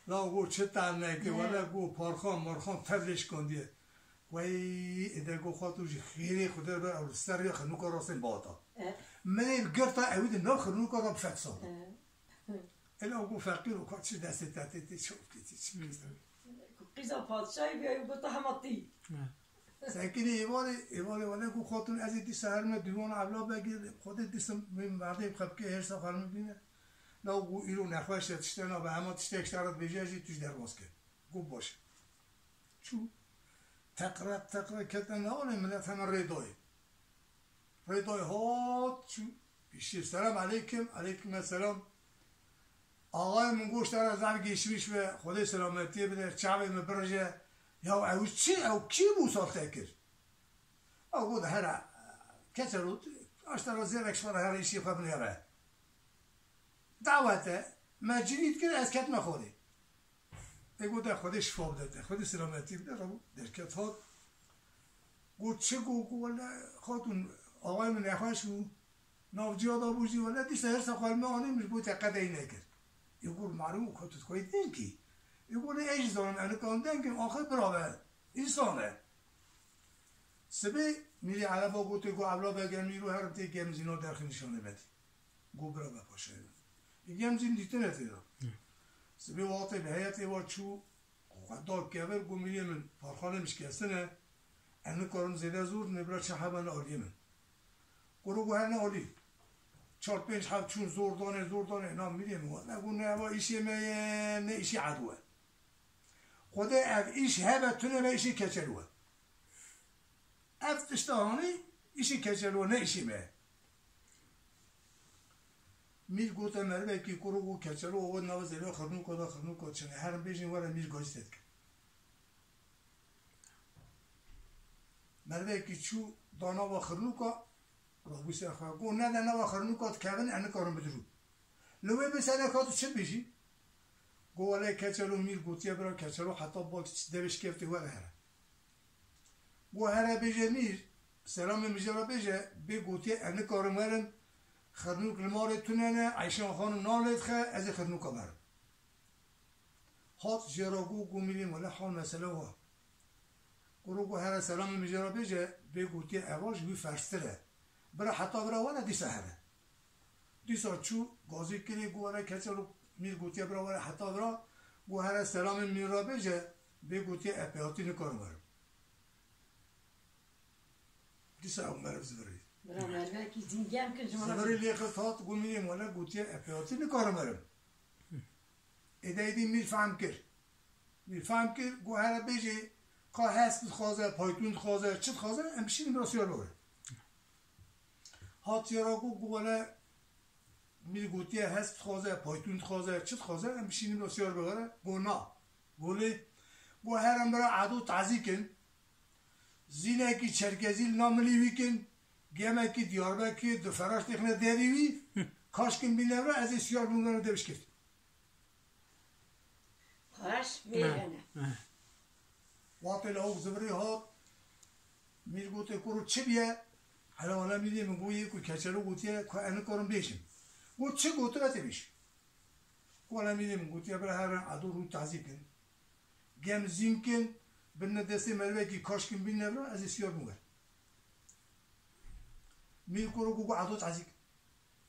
لا گو چه تر نکر ولی گو پارخان مارخان تبلش کندیه وی ایده گو خاطوش خیلی خوده رو اول سر یا خنوکا راستین باتا منی گرتا اوید نو خنوکا را بفت سادا الا گو فقیر و کات چه دستی تحتی چوب کتی چی کسی قیزا پادشایی بیایی گو تا هماتی ساکنی ایواری ولی گو خاطون از ایدی سهرمه دیوان اولا بگیر خودت دیستم مرده بخب که هر ساخر میبینه لا گو ایرو نخوش تشتنا به همه تشترت بیجه توش در باز کرد گو باشه چو تقرأ کتن ناله ملت همه ریدای هات چو پیشی سلام علیکم السلام آقای من گوش داره زن گیشمیش به خدای سلامتی بده چعبه مبرجه یا او چی او کی بو ساخته کرد او بود هر کسی رو اشترا زیرکش فرا هر ایشی خواب نیاره دعوته مجنید کرد از کت نخوری اگو در خودش شفاب داده خودی سلامتی بده رو در کت هات گو چه گو ولی خاتون آقای من نخواهش گو نافجیاد آبوشی ولی دیسته هر سخوال مهانی میش بود اقده ای نکرد یکور معلوم کتت کوی دنکی یکور ایش زانم اینو کن دنکیم آخر برابر انسانه سبی میری علفا گوته گو اولا بگم میرو هرم تی گمزینا درخی نشانه بدی گو برابر پاشه گمزین دیته نتیده سبی وقتی به حیاتی و چو خدا کبر گو میری من پارخانه مشکستنه اینو کارم زیده زور نبرا چه حبن آلیه من گو هر نه آلی 4-5 حب چون زوردانه اینا میریم نگو نه با ایشی نه ایشی عدوه خدا اف ایش هبتونه نه ایشی کچلوه اف تشتهانی ایشی کچلوه نه ایشی مه میر گوته مربه کی کرو کچلوه و نو زلو خرنو چنه هرم بیشین وره میر گوشتت که مربه کی چو دانا و خرنو راه بیست خواهد گو نه و خرنوکات کهون اینه کارم بدرود لوه بسنه کاتو چه بیشی؟ گو ولی کچلو میر گوتیه برای کچلو حتی با دوش کفته ولی هره گو هره بیجه میر سلام میجه را بیجه بی گوتیه اینه کارم ورم خرنوک لماره تونه نه عیشان خانم نالید خواه از خرنوکا برم هات جراگو گومیلیم ولی حال مسئله ها گروگو هر سلام میجرا بجه بگوتی اواج بی فرستره برا حتی برا ولا دی سهره دیسا چو گازی کلی گواره کچه رو میر گوتی برا ولا حتی برا گو هر سلام میرا بجه بگوتی اپیاتی نکار برم دیسا هم برم زبری برا مروه کی زنگم که شما زبری لیخت هات گومیلیم ولی گوتی اپیاتی نکار برم ایده میر فهم کرد میر فهم کرد گو هر بجه که هست خوازه پایتون خوازه چت خوازه امشین براسیار بگره هات یاراگو گوله میر گوتیه هست خوازه پایتون خوازه چت خوازه امشین براسیار بگره گو نا گولی گو هرم برا عدو تعزی کن زینه کی چرکزیل ناملی ویکن گمه کی دیاربکی دفراش تخنه دیوی کاشکن بینه برا از سیار بگره دوش کرد خواهش بیرنه وقتی لاوک زبری هات میر گوته کرو چه بیه حالا میدیم گویی که کچلو گوتیه که اینو کارم بیشیم گو چه گوته بته بیش حالا میدیم گوتیه برای هر عدو رو تعذیب کن گم زین کن بنا دسته مروه کی کاش کن بین نبرا از سیار مگر میر کرو گو عدو تعذیب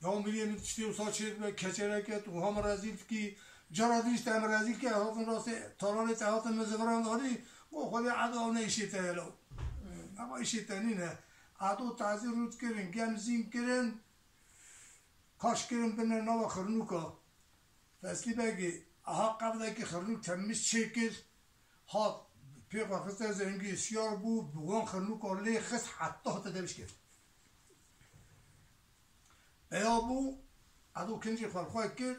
یا میدیم چطور ساچه کچله که تو هم رازیل کی جرادیش تام رازیل که هاتون راسته تالان تهاتون مزوران داری گو خودی عدو نیشی تهلو اما ایشی تنی نه عدو تعذیب رود کرن گم زین کرن کاش کرن بنا نوا خرنوکا فصلی بگی aha قبل خرنوک تمیز چکر ها پیغ وقت زنگی سیار بو بوان خرنوک آرلی خس حتی حتی دبش کرد بیا بو عدو کنجی خواهی کرد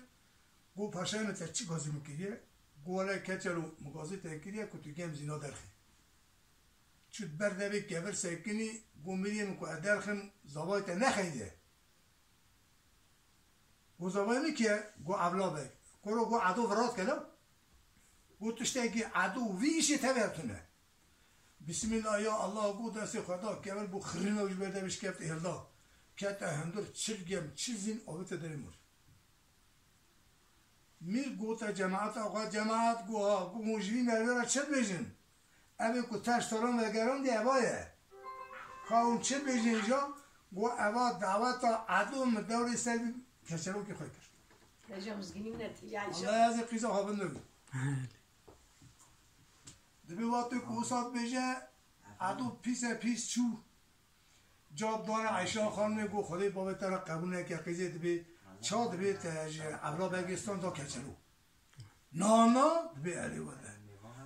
گو پاشای تا چی گازی میکریه گو ولی کچلو مگازی تکریه که تو گم زینا درخی چود برده بی کبر سکنی گو میریم که درخم زبای تا نخیده گو زبای میکیه گو اولا بگ گو عدو وراد کلو گو تشتاقی عدو ویشی تبرتونه بسم الله یا الله گو دستی خدا کبر بو خرینه وش برده بش کفت اهلا کت هندور چرگم چیزین آبت داریم میر گوتا جماعت آقا جماعت گو موجوی مروه چه بیجن اوه که تش تاران وگران دی اوایه که اون چه بیجن اینجا گو اوه دعوت عدو مدوری سر کچلو که خواهی کرد رجا مزگینیم نتی یعنی الله از قیزا خوابن نبی دبی وقتی که اوساد بیجه عدو پیس چو جاب دانه عیشان خانم گو خدای بابا ترا قبول نکرد قیزه دبی چا دبی اولا بگستان دا کچلو نه دبی علی وده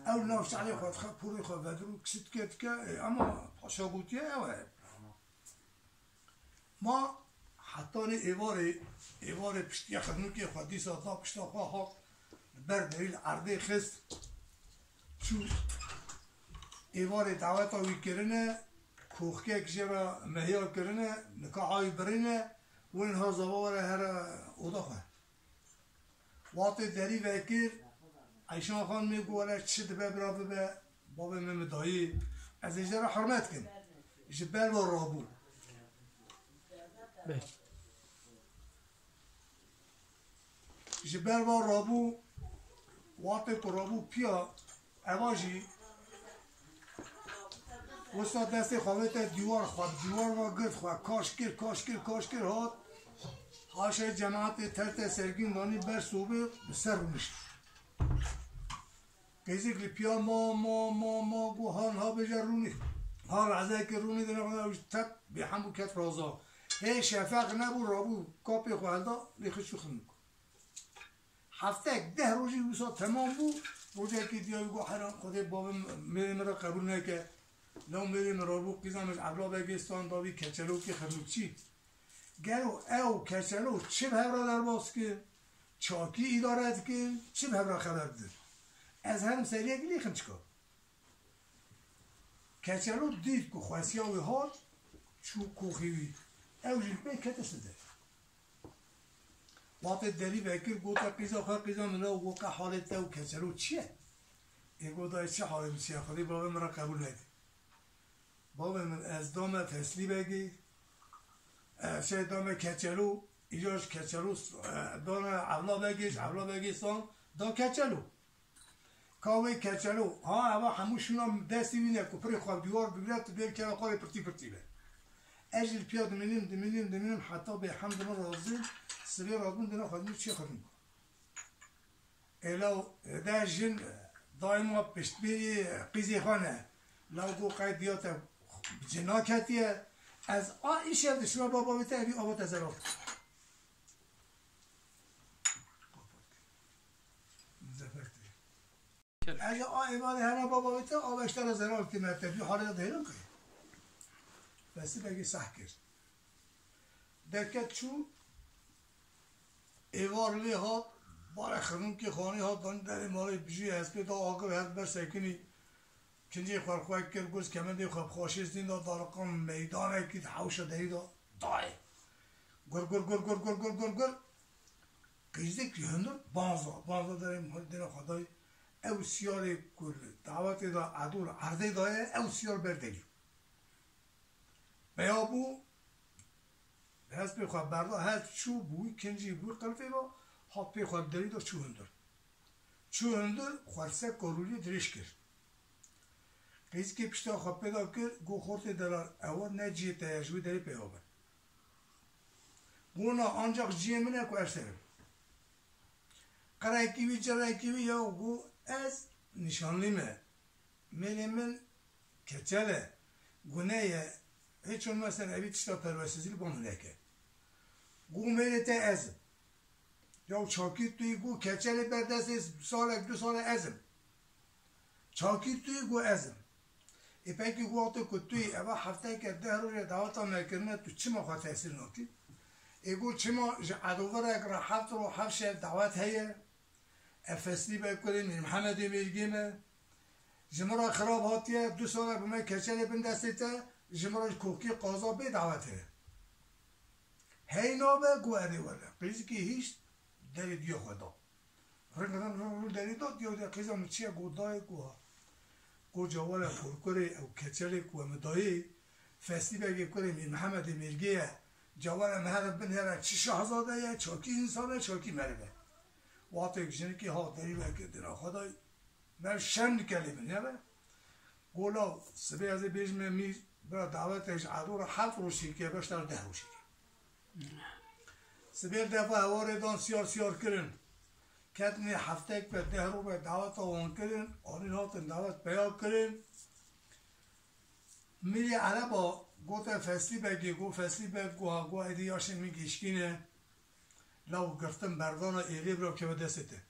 او نفس علی خود خواه پوری خواه ودرو کسید که اما پاشا گوتیه اوه ما حتی ایوار پشتی خدنوکی خواه دیسا دا پشتا خواه ها بر دلیل عرده خست چو ایوار دعوت آوی کرنه کوخکه کشی را مهیا کرنه نکاحای برینه و اینها زباور هر اودا خواه وقتی دری وکر عیشان خان میگو ولی چه دبه برا ببه بابا ممدایی از اجده را حرمت کن جبل و رابو جبل و رابو وقتی که رابو پیا اواجی وسط دستی خوابت دیوار خواب دیوار و گرد خواب کاش کر هات هاشه جماعت ترت سرگین دانی بر صوبه بسر رونش کسی که پیا ما گو هان ها بجر رونی ها رعزه که رونی دنه تک بی همو کت رازا هی شفق نبو رابو کاپی خوالدا لیخشو خنکو هفته 10 روزی وسط تمام بو روزی که دیایی گو حرام خود بابا مرا قبول نکه لو میریم رابو قیزامش عبلا بگستان داوی کچلو که خرنوکچی گرو او کچلو چه بهبرا در باز که چاکی ایدارت که چه بهبرا خبر در از هم سریع گلیخم چکا کچلو دید که خواسیاوی هات چو کوخیوی او جلبه کتس ده وقت دلی بکر گوتا قیزا خواه قیزا ملا و گوکا حالت ده و کچلو چیه؟ ای گوتا چه حالی مسیح خودی بابا مرا قبول نده بابا من از دام فصلی بگی چه دام کچلو ایجاش کچلو دام اولا بگیستان دا کچلو کاوی کچلو ها اما هموشون هم دستی وینه که پری خواب دیوار بگیرد تو بیر که قال پرتی پرتی به اجل پیاد دمینیم حتی به حمد من رازی سبی رادمون دینا خودمون چی خودمون الو ده جن دائما پشت بی قیزی خانه لو گو قیدیات جناکتیه از ایش یاد شما بابا بیته بی آبا تزرف اگه ایمان همه بابا بیته آبشتر زرال که مرتبی حالی دا دیرم که بسی بگی سح کرد درکت چو ایوار لی ها بار خانم که خانی ها دانی در مالی بجوی هست که دا آقا هست بر سکنی کنجی خورخواه کرد گوز کمنده خواب خواشیز دین دا دارقان میدانه که حوش دهی دا دای گر قیزده که هندر بانزا در مالی دین خدای او سیار کل دعوت دا عدول عرضه دایه او سیار بردگی بیا بو هست بخواه بردا هست چو بوی کنجی بوی قلبه با ها بخواه داری دا چو هندر خورسه کرولی درش کرد قیز که پشتا خواه پیدا کرد گو خورت دلار اول نه جیه تیجوی داری پیدا بر گو نا آنجاق جیه منه که ارسرم قرای کیوی جرای کیوی یا گو از نشانلیمه من کچله گونه هیچون مثلا اوی تشتا پروسیزی بانونه که گو میره ازم یا چاکی توی گو کچله بردست سال 2 سال ازم چاکی توی گو ازم ای پاکی گو آتو که توی اول هفته که 10 روز دعوتا نکرنه تو چی ما خواه تحصیل ناکی ای گو چی ما عدوور اگر 7 رو 7 شب دعوت هیه افسلی بکنیم محمد میرگیمه جمرا خراب هاتیه 2 سال بمه کچله بندسته جمرا کوکی قاضا به دعوته هی نابه گو اری وره قیزی که هیچ داری دیو خدا رنگ داری داد دیو دیو قیزا مچیه گو دای گو جواله پرکره او کچله گو مدایی فسلی بگی کنیم محمد میرگیه جواله محمد بن هره چی شهزاده یه چاکی انسانه چاکی مرده وقتی کشنی که ها داری بگی دینا خدای من شم نکلی من یه گولا سبی از بیجمه می برای دعوتش عدو را 7 روشی که بشتر 10 روشی که سبی دفعه هواره دان سیار کرن کتنی هفته که 10 رو به دعوت آوان کرن آنین هاتن دعوت بیا کرن میری علا با گوت فصلی بگی گو فصلی بگو ایدی یاشن میگی اشکینه لو گرفتم بردان ایلی برو که به دسته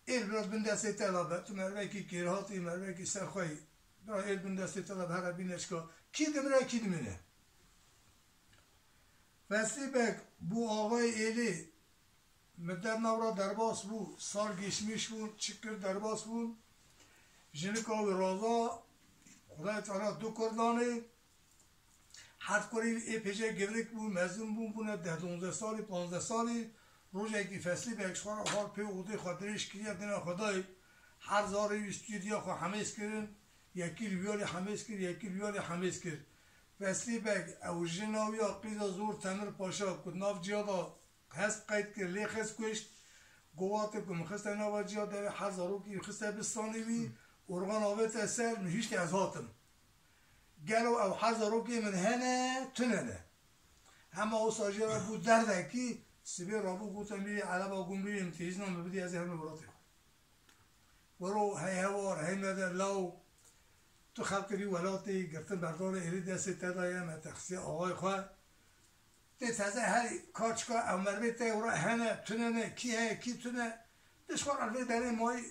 ایل برو بین دسته لابه تو مروه که گیرهاتی مروه که سرخواهی برو ایل بین دسته لابه هر بینش که کی دمره کی دمینه فصلی بگ بو آقای ایلی مدر نورا درباس بو سال گشمیش بو چکر درباس بو جنکاوی رازا خدای تعالی 2 کردانه هر کاری ای پیشه گرک بود مزون بونه 10-12 سالی 15 سالی روزی که فصلی به اکشخوار حال پی اوده خودریش کریه دینا خدای هر زاری استودیا خو همیز کردن یکی ریالی همیز کرد یکی ریالی همیز کرد فصلی به او جناوی قیزا زور تمر پاشا کد ناف جیادا هست قید کرد لیخ هست کشت گوات که مخست ناف جیادا هر زارو که خست بستانی بی ارغان آویت اثر مهیشتی از هاتم گلو او حضرو که من هنه تننه همه او ساجره بود درده که سبی رابو گوتن بیری علا گون بیری امتیز نام ببیدی از همه براتی برو هی هوار هی مدر لو تو خلق بی ولاتی گرتن بردار ایلی دستی تدایم تخصی آقای خواه تی تازه هری کارچکا او مربیت او را هنه تننه کی هی کی تنه دشکار الوی داره مای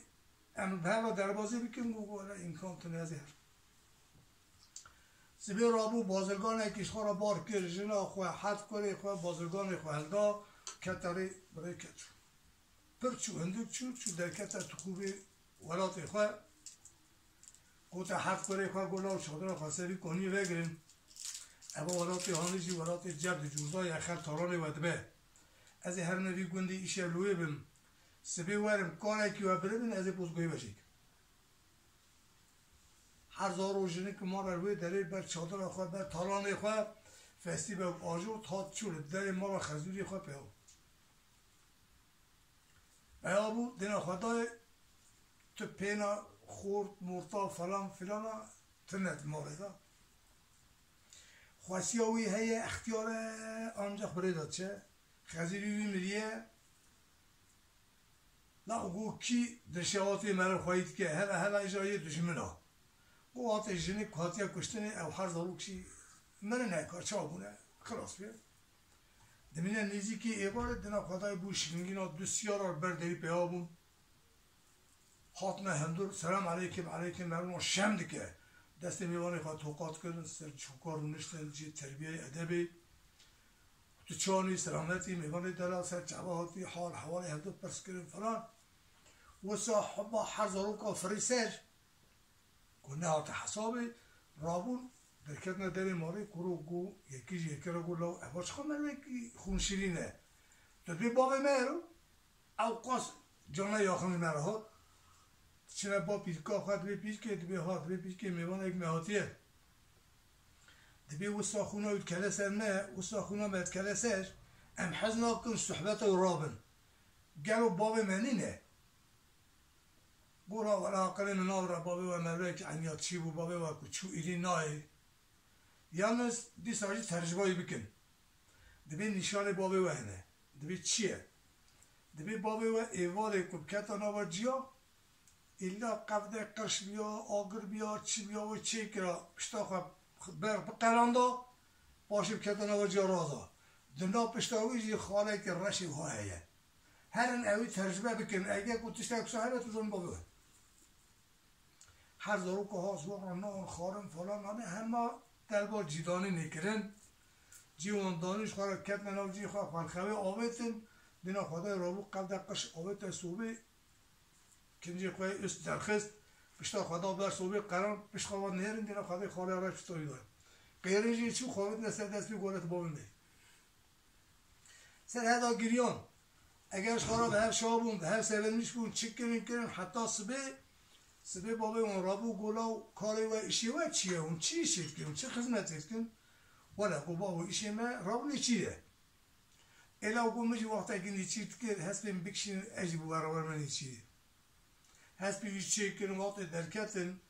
امن در بازی بکن گو امکان تنه از هر سبی رابو بازرگان اکیش خورا بار کر جنا خواه حد کره خواه بازرگان خواه هلدا کتاری برای کتر پر چو هندوک چو در کتر تو خوبی ولات خواه گوتا حد کره خواه گولا و چادر خواه سبی کنی وگرن اما ولات هانیجی ولات جبد جوزای اخر تاران ودبه از هر نوی گندی ایشه لوی بم سبی ورم کار اکی و بربن از بزگوی بشید هر زارو جنی که ما روی دلیل بر چادر خواه بر تالان خواه فستی به آجو تا چوله دلیل ما را خزوری خواه پیو ایا بو دینا خدای تو پینا خورد مرتا فلان فلان تنت موردا خواسیاوی هی اختیار آنجا خبری داد چه خزیری میریه لا گو کی دشواتی مرا خواهید که هلا اجرای دشمنا گو آت جنی کاتیا کشتنی او هر ضرور کشی من نه کار چابونه خلاص بیا دمینه نیزی که ایبار دینا خدای بو شنگینا دوسیار برداری پیابون خاطنا هندور سلام علیکم علیکم مرمون شمد که دست میوانی خواه توقات کردن سر چوکار نشتن جی تربیه ادبی تو چانی سلامتی میوانی دلا سر جواهاتی حال حوالی هندور پرس کردن فلان و صاحبا هر ضرور که فریسر کنه هات حسابی رابون درکتنا داری ماری کرو گو یکی رو گو لو افاش خود من یکی خونشیرینه تدبی بابی میرو او قاس جانه یاخمی مرهات چرا با پیشگاه خواهد دبی پیشگه دبی هات دبی پیشگه میوان یک مهاتیه دبی وسا خونه اید کلسر نه وسا خونه باید کلسر ام حزنا کن صحبت و رابن گلو بابی منی نه گورا ولا قلی مناور بابی و مروک عنیات چی بو بابی و کچو ایلی نای یالنز دی ساجی ترجمه‌ای بکن دبی نشان بابی و هنه دبی چیه دبی بابی و ایوال کبکت آنها جیا ایلا قفده قرش بیا آگر بیا چی بیا و چی کرا پشتا خواه بقراندا باشی بکت آنها جیا رازا دنا پشتاوی جی خاله که رشی و هایه هرن اوی ترجمه بکن اگه کتشتا اکسا هره تو زن بابی هر ضرور که ها زور نان خارم فلان آنه همه دربار جیدانی نکرن جیوان دانش خواه کت مناو جی خواه خلخوی آویتن دینا خدای رابو قفده قرش آویت صوبی کنجی خواه است درخست پشتا خدا بر صوبی قرار پشت خواه نیرن دینا خدای خاله آرش پشتایی داره غیره جی چو خواهد نسر دست بی گولت بابی می سر هدا گریان اگرش خورا به هر شابون به هر سوالمیش بون چک کرن حتی سبه بابی اون رابو گولاو کاری و ایشی و چیه اون چی شید کن چه خدمت کن ولی گو بابو ایشی ما رابو نیچیه الا گو مجی وقتا که نیچید که هستیم بکشین اجبو برابر من نیچیه هست بیشتر کردن وقت درکتن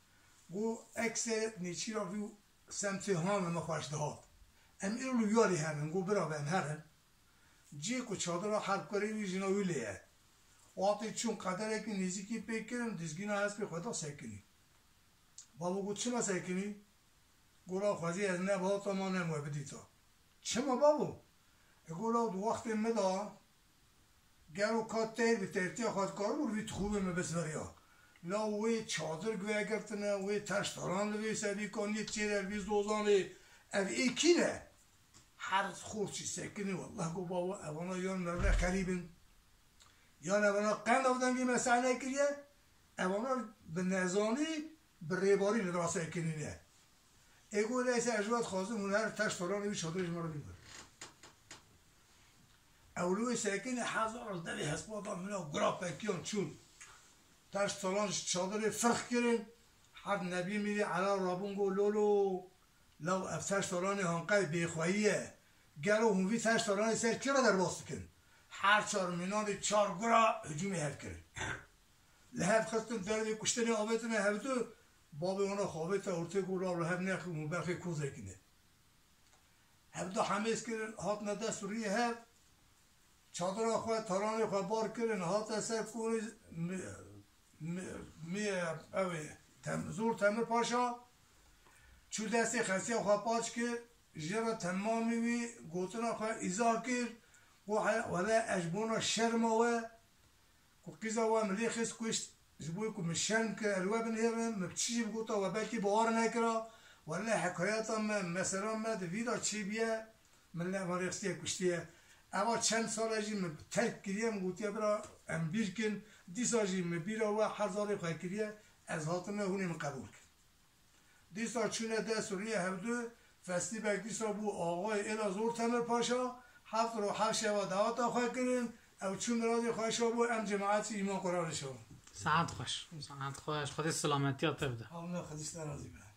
گو عکس نیچی را وی سمت هان ما خوش دهات ام اینو یاری هرن گو برا بهم هرن جی کو چادر را حل کاری وی جنوی لیه وقتی چون قدره که نزدیکی پیکرم دزگینا هست به خدا سکنی بابا گو چما سکنی گورا خوازی از نبات ما نموه بدیتا چما بابا گورا دو وقت مدا گرو کات تیر به ترتیه خواهد کار بود وی خوبه مبسوریا لا وی چادر گوه گرتنه وی تشتاران وی سبی کنی چیره وی زوزانه او ایکی نه هر خورچی سکنی والله گو بابا اوانا یان مرده خریبن یان اوانا قند آفدنگی مسئله کریه اوانا به نزانی به ریباری لدراسه کنی نه ایگو لیسه اجوات خوازه هنر تشتاران وی چادرش مرا بیدر اولوی سکنی هزار دلی حسباتا منا گراپکیان چون تاش تالانش چادر فرخ کردن هر نبی میری علا رابونگو لولو لو افتاش تالان هنقای بیخواهیه گلو هنوی تاش تالان سر کرا در باست کن هر چار مینان چار گرا هجومی هر کرد لحب خستن درد کشتن آبتن هفتو باب اونا خوابت ارته گولا لحب نخی مبرخی کوزه کنه هفتو حمیز کردن هات نده سوریه هفت چادر خواه تالان خواه بار کردن هات اثر کنه زور تمر پاشا چو دستی خستی خواه پاچ کرد جرا تمامی وی گوتنا خواه ایزا کرد ولی اجبونا شرموه که قیزا و ملی خیست کشت جبوی که مشن که الوه بنهرم مبچیجی بگوتا و بلکی بوار نکرا ولی حکایتا مثلا ما دویدا چی بیه من لعبان ریخستیه کشتیه اما چند سال اجی ترک کریم گوتیه برا ام بیر کن دیسا جی مبیره و هزاری خواه کریه از حاتمه هونیم قبول کن دیسا چونه ده سوریه هفدو فستی بک دیسا بو آقای الا زور تمر پاشا هفت رو هر شبا دواتا خواه کرن او چون رادی خواه شا بو ام جماعتی ایمان قرار شا ساعت خوش خودی سلامتی ها تبده همونه خودیست نرازی بره